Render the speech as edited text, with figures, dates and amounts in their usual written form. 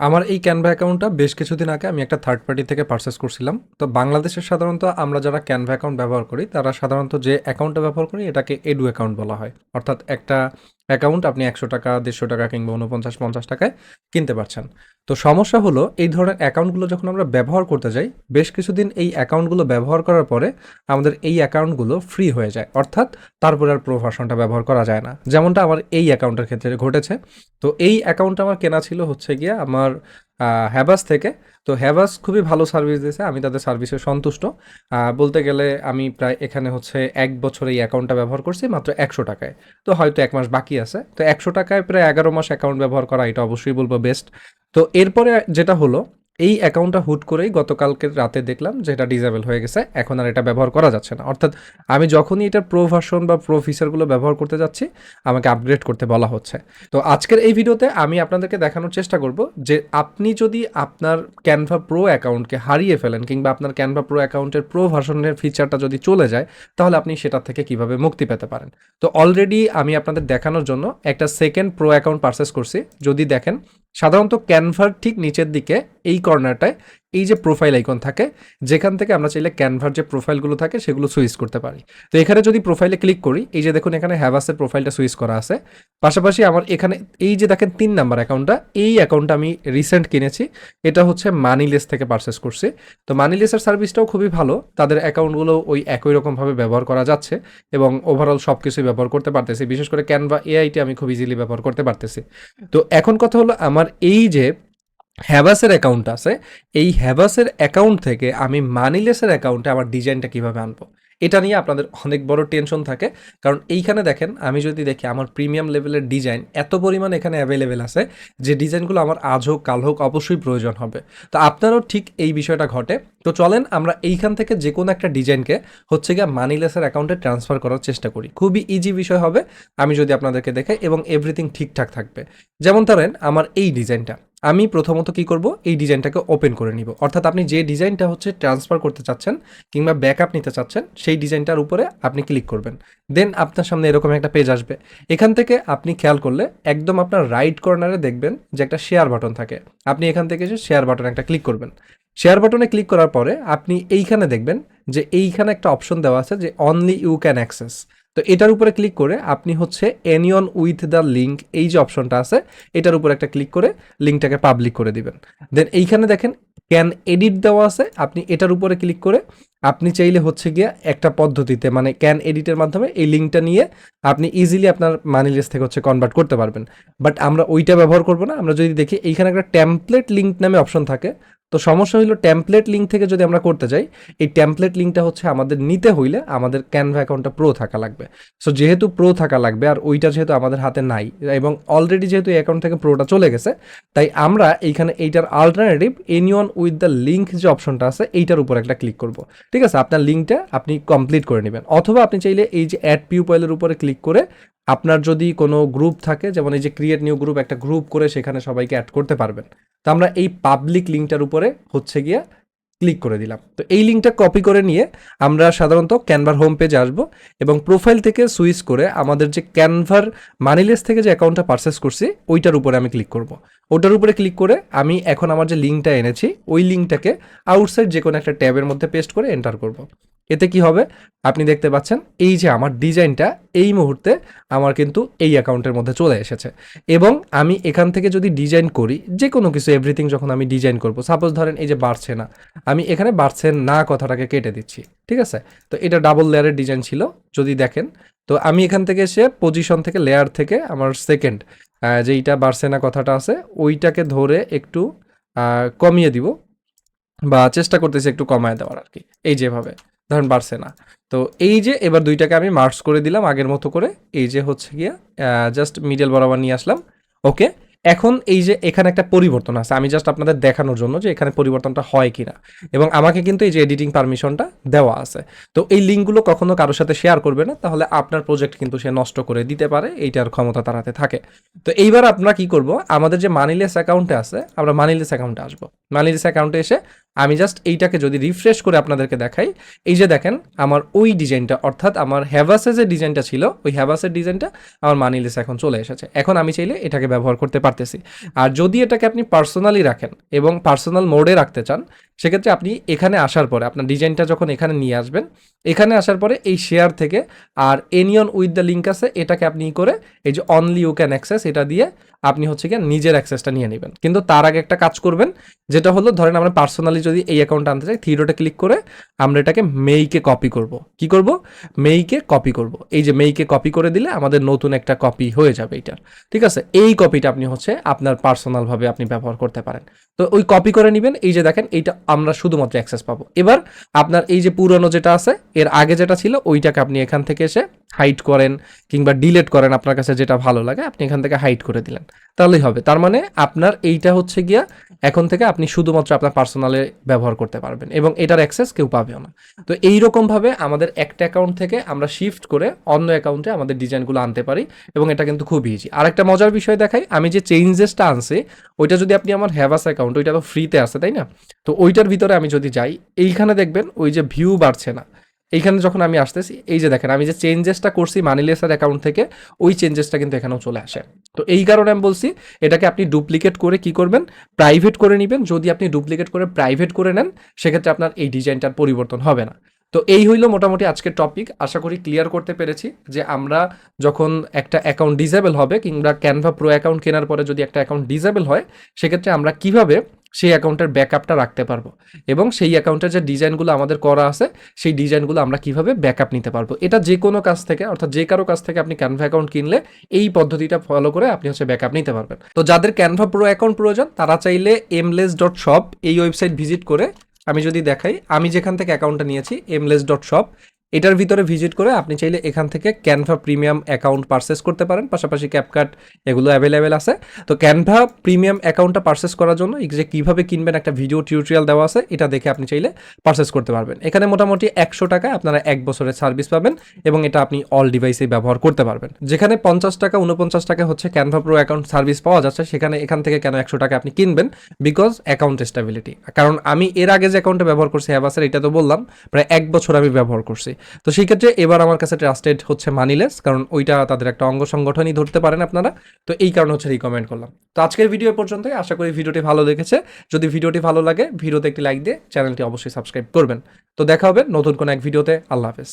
আমার এই ক্যানভা অ্যাকাউন্টটা বেশ কিছুদিন আগে আমি একটা থার্ড পার্টি থেকে পারচেস করছিলাম। তো বাংলাদেশের সাধারণত আমরা যারা ক্যানভা অ্যাকাউন্ট ব্যবহার করি তারা সাধারণত যে অ্যাকাউন্টটা ব্যবহার করি এটাকে এডু অ্যাকাউন্ট বলা হয়। অর্থাৎ একটা অ্যাকাউন্ট আপনি ১০০ টাকা ১৫০ টাকা কিংবা ৪৯-৫০ টাকায় কিনতে পারছেন। তো সমস্যা হলো এই ধরনের অ্যাকাউন্টগুলো যখন আমরা ব্যবহার করতে যাই, বেশ কিছুদিন এই অ্যাকাউন্টগুলো ব্যবহার করার পরে আমাদের এই অ্যাকাউন্টগুলো ফ্রি হয়ে যায়। অর্থাৎ তারপরে আর প্রো ভার্সনটা ব্যবহার করা যায় না, যেমনটা আমার এই অ্যাকাউন্টের ক্ষেত্রে ঘটেছে। তো এই অ্যাকাউন্টটা আমার কেনা ছিল হচ্ছে গিয়ে আমার হ্যাভাস থেকে। তো হ্যাভাস খুবই ভালো সার্ভিস দিয়েছে, আমি তাদের সার্ভিসে সন্তুষ্ট। বলতে গেলে আমি প্রায় এখানে হচ্ছে ১ বছর এই অ্যাকাউন্টটা ব্যবহার করছি মাত্র ১০০ টাকায়। তো হয়তো ১ মাস বাকি আছে, তো ১০০ টাকায় প্রায় ১১ মাস অ্যাকাউন্ট ব্যবহার করা, এটা অবশ্যই বলবো বেস্ট। তো এরপরে যেটা হলো, এই অ্যাকাউন্টটা হুট করেই গতকালকের রাতে দেখলাম যে এটা ডিজেবল হয়ে গেছে, এখন আর এটা ব্যবহার করা যাচ্ছে না। অর্থাৎ আমি যখনই এটার প্রো ভার্সন বা প্রো ফিচারগুলো ব্যবহার করতে যাচ্ছি, আমাকে আপগ্রেড করতে বলা হচ্ছে। তো আজকের এই ভিডিওতে আমি আপনাদেরকে দেখানোর চেষ্টা করব যে আপনি যদি আপনার ক্যানভা প্রো অ্যাকাউন্টকে হারিয়ে ফেলেন কিংবা আপনার ক্যানভা প্রো অ্যাকাউন্টের প্রো ভার্সনের ফিচারটা যদি চলে যায়, তাহলে আপনি সেটা থেকে কিভাবে মুক্তি পেতে পারেন। তো অলরেডি আমি আপনাদের দেখানোর জন্য একটা সেকেন্ড প্রো অ্যাকাউন্ট পারচেস করছি। যদি দেখেন, সাধারণত ক্যানভার ঠিক নিচের দিকে এই কর্নারটায় এই যে প্রোফাইল আইকন থাকে, যেখান থেকে আমরা চাইলে ক্যানভার যে প্রোফাইলগুলো থাকে সেগুলো সুইচ করতে পারি। তো এখানে যদি প্রোফাইলে ক্লিক করি, এই যে দেখুন এখানে হ্যাভাসের প্রোফাইলটা সুইচ করা আছে। পাশাপাশি আমার এখানে এই যে দেখেন ৩ নাম্বার অ্যাকাউন্টটা, এই অ্যাকাউন্টটা আমি রিসেন্ট কিনেছি। এটা হচ্ছে মানিলেস থেকে পারচেস করছি। তো মানিলেসের সার্ভিসটাও খুবই ভালো, তাদের অ্যাকাউন্টগুলো ওই একই রকমভাবে ব্যবহার করা যাচ্ছে এবং ওভারঅল সব কিছুই ব্যবহার করতে পারতেছি। বিশেষ করে ক্যানভা এআইটি আমি খুব ইজিলি ব্যবহার করতে পারতেছি। তো এখন কথা হলো, আমার এই যে হ্যাভাসের অ্যাকাউন্ট আছে, এই হ্যাভাসের অ্যাকাউন্ট থেকে আমি মানিলেসের অ্যাকাউন্টে আমার ডিজাইনটা কিভাবে আনবো, এটা নিয়ে আপনাদের অনেক বড় টেনশন থাকে। কারণ এইখানে দেখেন, আমি যদি দেখি আমার প্রিমিয়াম লেভেলের ডিজাইন এত পরিমাণ এখানে অ্যাভেলেবেল আছে যে ডিজাইনগুলো আমার আজ হোক কাল হোক অবশ্যই প্রয়োজন হবে। তো আপনারও ঠিক এই বিষয়টা ঘটে। তো চলেন আমরা এইখান থেকে যে কোনো একটা ডিজাইনকে হচ্ছে গিয়ে মানিলেসের অ্যাকাউন্টে ট্রান্সফার করার চেষ্টা করি। খুবই ইজি বিষয় হবে আমি যদি আপনাদেরকে দেখাই, এবং এভরিথিং ঠিকঠাক থাকবে। যেমন ধরেন আমার এই ডিজাইনটা, আমি প্রথমত কি করব, এই ডিজাইনটাকে ওপেন করে নিব। অর্থাৎ আপনি যে ডিজাইনটা হচ্ছে ট্রান্সফার করতে চাচ্ছেন কিংবা ব্যাকআপ নিতে চাচ্ছেন, সেই ডিজাইনটার উপরে আপনি ক্লিক করবেন। দেন আপনার সামনে এরকম একটা পেজ আসবে। এখান থেকে আপনি খেয়াল করলে একদম আপনার রাইট কর্নারে দেখবেন যে একটা শেয়ার বাটন থাকে। আপনি এখান থেকে এসে শেয়ার বাটনে একটা ক্লিক করবেন। শেয়ার বাটনে ক্লিক করার পরে আপনি এইখানে দেখবেন যে এইখানে একটা অপশন দেওয়া আছে যে অনলি ইউ ক্যান অ্যাক্সেস। তো এটার উপরে ক্লিক করে আপনি হচ্ছে এনিয়ন উইথ দ্য লিঙ্ক, এই যে অপশনটা আছে এটার উপর একটা ক্লিক করে লিঙ্কটাকে পাবলিক করে দিবেন। দেন এইখানে দেখেন ক্যান এডিট দেওয়া আছে, আপনি এটার উপরে ক্লিক করে আপনি চাইলে হচ্ছে গিয়ে একটা পদ্ধতিতে মানে ক্যান এডিটের মাধ্যমে এই লিঙ্কটা নিয়ে আপনি ইজিলি আপনার মানি লিস্ট থেকে হচ্ছে কনভার্ট করতে পারবেন। বাট আমরা ওইটা ব্যবহার করব না। আমরা যদি দেখি এইখানে একটা টেমপ্লেট লিঙ্ক নামে অপশন থাকে। তো সমস্যা হলো টেমপ্লেট লিঙ্ক থেকে যদি আমরা করতে যাই, এই টেমপ্লেট লিঙ্কটা হচ্ছে আমাদের নিতে হইলে আমাদের ক্যানভা অ্যাকাউন্টটা প্রো থাকা লাগবে। সো যেহেতু প্রো থাকা লাগবে আর ওইটা যেহেতু আমাদের হাতে নাই, এবং অলরেডি যেহেতু এই অ্যাকাউন্ট থেকে প্রোটা চলে গেছে, তাই আমরা এইখানে এইটার alternative anyone with the link যে অপশনটা আছে এইটার উপর একটা ক্লিক করব। ঠিক আছে, আপনার লিঙ্কটা আপনি কমপ্লিট করে নেবেন। অথবা আপনি চাইলে এই যে অ্যাড পিউপয়েলের উপরে ক্লিক করে আপনার যদি কোনো গ্রুপ থাকে, যেমন এই যে ক্রিয়েট নিউ গ্রুপ, একটা গ্রুপ করে সেখানে সবাইকে অ্যাড করতে পারবেন। তো আমরা এই পাবলিক লিঙ্কটার উপরে হচ্ছে গিয়ে ক্লিক করে দিলাম। তো এই লিঙ্কটা কপি করে নিয়ে আমরা সাধারণত ক্যানভার হোম পেজে আসবো এবং প্রোফাইল থেকে সুইচ করে আমাদের যে ক্যানভার মানিলেস থেকে যে অ্যাকাউন্টটা পারচেস করছি ওইটার উপরে আমি ক্লিক করব। ওটার উপরে ক্লিক করে আমি এখন আমার যে লিঙ্কটা এনেছি ওই লিঙ্কটাকে আউটসাইড যে কোনো একটা ট্যাবের মধ্যে পেস্ট করে এন্টার করব। এতে কি হবে, আপনি দেখতে পাচ্ছেন এই যে আমার ডিজাইনটা এই মুহূর্তে আমার কিন্তু এই অ্যাকাউন্টের মধ্যে চলে এসেছে। এবং আমি এখান থেকে যদি ডিজাইন করি যে কোনো কিছু, এভরিথিং যখন আমি ডিজাইন করব, সাপোজ ধরেন এই যে বাড়ছে না, আমি এখানে বাড়ছেন না কথাটাকে কেটে দিচ্ছি। ঠিক আছে, তো এটা ডাবল লেয়ারের ডিজাইন ছিল যদি দেখেন। তো আমি এখান থেকে এসে পজিশন থেকে লেয়ার থেকে আমার সেকেন্ড যেইটা বাড়ছে না কথাটা আছে ওইটাকে ধরে একটু কমিয়ে দিব, বা চেষ্টা করতেছি একটু কমায় দেওয়ার আর কি। এই যেভাবে ধরেন বাড়ছে না, তো এই যে এবার দুইটাকে আমি মার্কস করে দিলাম আগের মতো করে। এই যে হচ্ছে গিয়া জাস্ট মিডল বরাবর নিয়ে আসলাম। ওকে, এখন এই যে এখানে একটা পরিবর্তন আছে, আমি জাস্ট আপনাদের দেখানোর জন্য যে এখানে পরিবর্তনটা হয় কিনা। এবং আমাকে কিন্তু এই যে এডিটিং পারমিশনটা দেওয়া আছে। তো এই লিঙ্কগুলো কখনো কারোর সাথে শেয়ার করবে না, তাহলে আপনার প্রজেক্ট কিন্তু সে নষ্ট করে দিতে পারে, এইটার ক্ষমতা তার হাতে থাকে। তো এইবার আমরা কি করব, আমাদের যে মানিলেস অ্যাকাউন্টে আছে আমরা মানিলেস অ্যাকাউন্টে আসবো। মানিলেস অ্যাকাউন্টে এসে আমি জাস্ট এইটাকে যদি রিফ্রেশ করে আপনাদেরকে দেখাই, এই যে দেখেন আমার ওই ডিজাইনটা, অর্থাৎ আমার হ্যাভাসে যে ডিজাইনটা ছিল ওই হ্যাভাসের ডিজাইনটা আমার মানিলেস এখন চলে এসেছে। এখন আমি চাইলে এটাকে ব্যবহার করতে পারতেছি। আর যদি এটাকে আপনি পার্সোনালি রাখেন এবং পার্সোনাল মোডে রাখতে চান, সেক্ষেত্রে আপনি এখানে আসার পরে আপনার ডিজাইনটা যখন এখানে নিয়ে আসবেন, এখানে আসার পরে এই শেয়ার থেকে আর এনিয়ন উইথ দ্য লিঙ্ক আছে এটাকে আপনি করে এই যে অনলি ইউ ক্যান অ্যাক্সেস এটা দিয়ে আপনি হচ্ছে গিয়ে নিজের অ্যাক্সেসটা নিয়ে নেবেন। কিন্তু তার আগে একটা কাজ করবেন, যেটা হলো ধরেন আমরা পার্সোনালি যদি এই অ্যাকাউন্টটা আনতে চাই, থ্রি ক্লিক করে আমরা এটাকে মেইকে কপি করব। কি করব? মেইকে কপি করব। এই যে মেইকে কপি করে দিলে আমাদের নতুন একটা কপি হয়ে যাবে এইটার। ঠিক আছে, এই কপিটা আপনি হচ্ছে আপনার পার্সোনালভাবে আপনি ব্যবহার করতে পারেন। তো ওই কপি করে নেবেন, এই যে দেখেন এইটা আমরা শুধুমাত্র অ্যাক্সেস পাবো। এবার আপনার এই যে পুরনো যেটা আছে এর আগে যেটা ছিল ওইটাকে আপনি এখান থেকে এসে হাইড করেন কিংবা ডিলেট করেন, আপনার কাছে যেটা ভালো লাগে আপনি এখান থেকে হাইড করে দিলেন, তাহলেই হবে। তার মানে আপনার এইটা হচ্ছে গিয়া এখন থেকে আপনি শুধুমাত্র আপনার পার্সোনালে ব্যবহার করতে পারবেন এবং এটার অ্যাক্সেস কেউ পাবেও না। তো এইরকমভাবে আমাদের একটা অ্যাকাউন্ট থেকে আমরা শিফট করে অন্য অ্যাকাউন্টে আমাদের ডিজাইনগুলো আনতে পারি এবং এটা কিন্তু খুব ইজি। আরেকটা মজার বিষয় দেখাই, আমি যে চেঞ্জেসটা আনছি ওইটা যদি আপনি আমার হ্যাভাস অ্যাকাউন্ট, ওইটা তো ফ্রিতে আছে তাই না? তো ওইটার ভিতরে আমি যদি যাই, এইখানে দেখবেন ওই যে ভিউ বাড়ছে না। এইখানে যখন আমি আসতেছি, এই যে দেখেন আমি যে চেঞ্জেসটা করছি মানিলেসার অ্যাকাউন্ট থেকে, ওই চেঞ্জেসটা কিন্তু এখানেও চলে আসে। তো এই কারণে আমি বলছি এটাকে আপনি ডুপ্লিকেট করে কি করবেন, প্রাইভেট করে নেবেন। যদি আপনি ডুপ্লিকেট করে প্রাইভেট করে নেন, সেক্ষেত্রে আপনার এই ডিজাইনটার পরিবর্তন হবে না। তো এই হইল মোটামুটি আজকের টপিক। আশা করি ক্লিয়ার করতে পেরেছি যে আমরা যখন একটা অ্যাকাউন্ট ডিসেবল হবে কিংবা ক্যানভা প্রো অ্যাকাউন্ট কেনার পরে যদি একটা অ্যাকাউন্ট ডিসেবল হয়, সেক্ষেত্রে আমরা কিভাবে সেই অ্যাকাউন্টের ব্যাকআপটা রাখতে পারবো এবং সেই অ্যাকাউন্টের যে ডিজাইনগুলো আমাদের করা আছে সেই ডিজাইনগুলো আমরা কিভাবে ব্যাকআপ নিতে পারবো। এটা যে কোনো কাজ থেকে, অর্থাৎ যে কারো কাছ থেকে আপনি ক্যানভা অ্যাকাউন্ট কিনলে এই পদ্ধতিটা ফলো করে আপনি হচ্ছে ব্যাকআপ নিতে পারবেন। তো যাদের ক্যানভা প্রো অ্যাকাউন্ট প্রয়োজন তারা চাইলে mless.shop এই ওয়েবসাইট ভিজিট করে, আমি যদি দেখাই আমি যেখান থেকে অ্যাকাউন্টটা নিয়েছি mless.shop, এটার ভিতরে ভিজিট করে আপনি চাইলে এখান থেকে ক্যানভা প্রিমিয়াম অ্যাকাউন্ট পারচেস করতে পারেন, পাশাপাশি ক্যাপকাট এগুলো অ্যাভেলেবেল আছে। তো ক্যানভা প্রিমিয়াম অ্যাকাউন্টটা পারচেস করার জন্য এই যে কীভাবে কিনবেন একটা ভিডিও টিউটোরিয়াল দেওয়া আছে, এটা দেখে আপনি চাইলে পারচেস করতে পারবেন। এখানে মোটামুটি 100 টাকা আপনারা 1 বছরের সার্ভিস পাবেন এবং এটা আপনি অল ডিভাইসে ব্যবহার করতে পারবেন। যেখানে 50 টাকা 49 টাকা হচ্ছে ক্যানভা প্রো অ্যাকাউন্ট সার্ভিস পাওয়া যাচ্ছে, সেখানে এখান থেকে কেন 100 টাকা আপনি কিনবেন? Because account stability. কারণ আমি এর আগে যে অ্যাকাউন্টে ব্যবহার করছি হ্যাভাসের, এটা তো বললাম প্রায় 1 বছর আমি ব্যবহার করছি। তো সেই ক্ষেত্রে এবার আমার কাছে ট্রাস্টেড হচ্ছে মানিলেস, কারণ ওইটা তাদের একটা অঙ্গ সংগঠনই ধরতে পারেন আপনারা। তো এই কারণে হচ্ছে রিকমেন্ড করলাম। তো আজকের ভিডিও পর্যন্তই, আশা করি ভিডিওটি ভালো লেগেছে। যদি ভিডিওটি ভালো লাগে ভিডিওতে একটি লাইক দিয়ে চ্যানেলটি অবশ্যই সাবস্ক্রাইব করবেন। তো দেখা হবে নতুন কোনো এক ভিডিওতে। আল্লাহ হাফেজ।